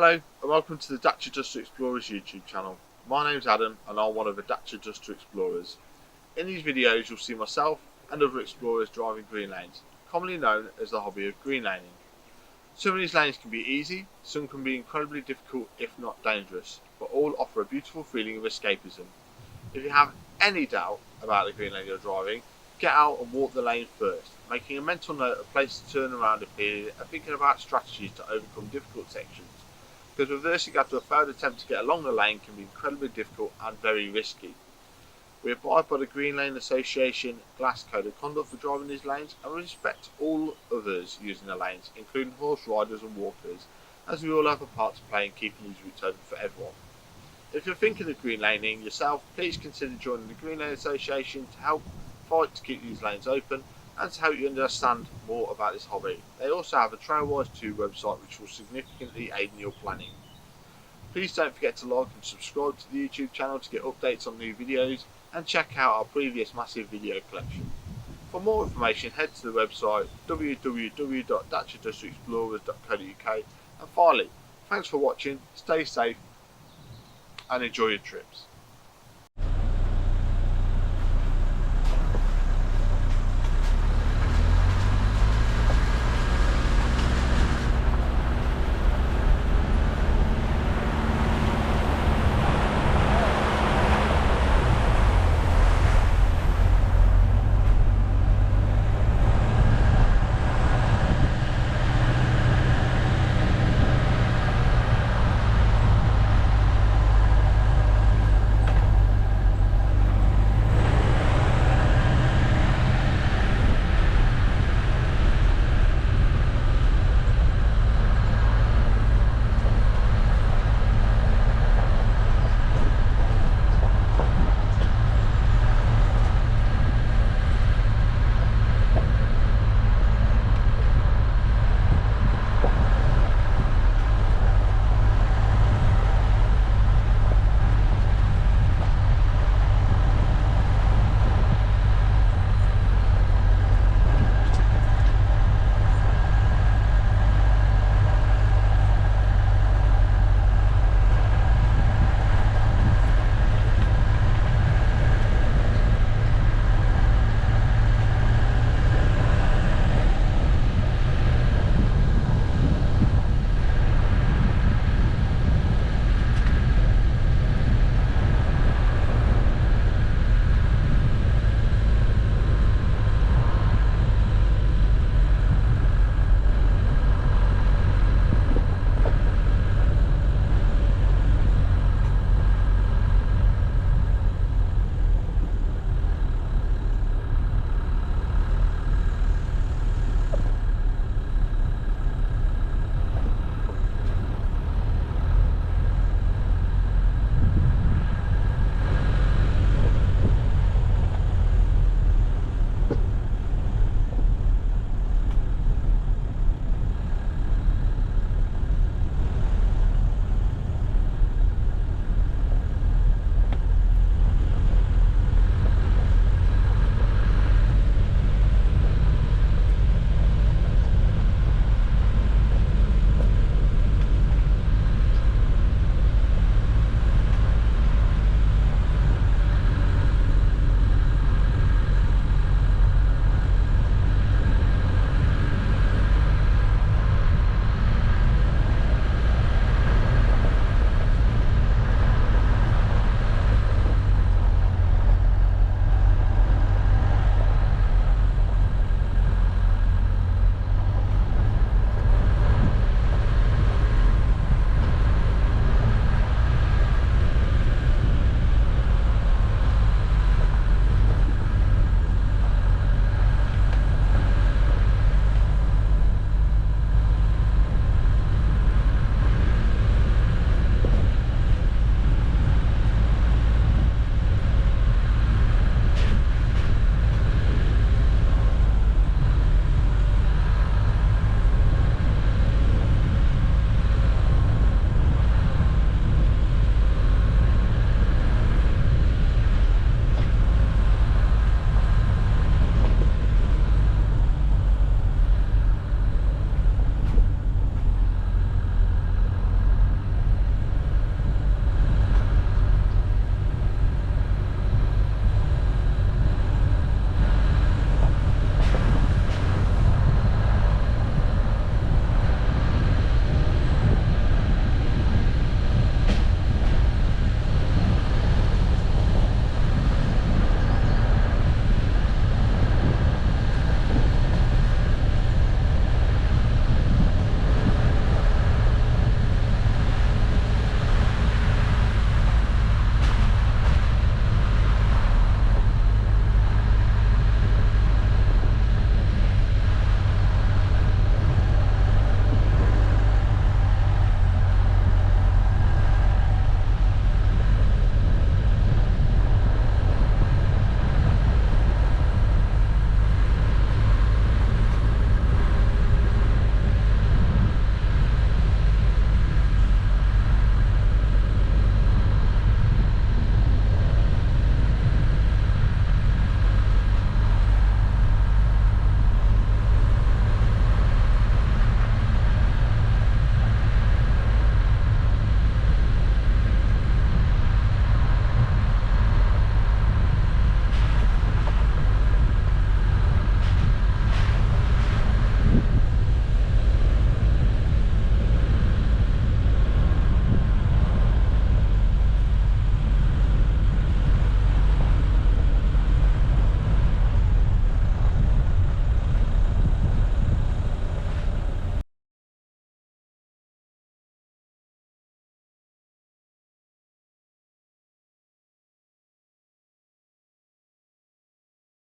Hello and welcome to the Dacia Duster Explorers YouTube channel. My name's Adam and I'm one of the Dacia Duster Explorers. In these videos you'll see myself and other explorers driving green lanes, commonly known as the hobby of green laning. Some of these lanes can be easy, some can be incredibly difficult if not dangerous, but all offer a beautiful feeling of escapism. If you have any doubt about the green lane you're driving, get out and walk the lane first, making a mental note of places to turn around if needed and thinking about strategies to overcome difficult sections, because reversing after a failed attempt to get along the lane can be incredibly difficult and very risky. We abide by the Green Lane Association Glass Code of Conduct for driving these lanes and respect all others using the lanes, including horse riders and walkers, as we all have a part to play in keeping these routes open for everyone. If you're thinking of green laning yourself, please consider joining the Green Lane Association to help fight to keep these lanes open and to help you understand more about this hobby. They also have a Trailwise 2 website which will significantly aid in your planning. Please don't forget to like and subscribe to the YouTube channel to get updates on new videos and check out our previous massive video collection. For more information head to the website www.daciadusterexplorers.co.uk, and finally, thanks for watching, stay safe and enjoy your trips.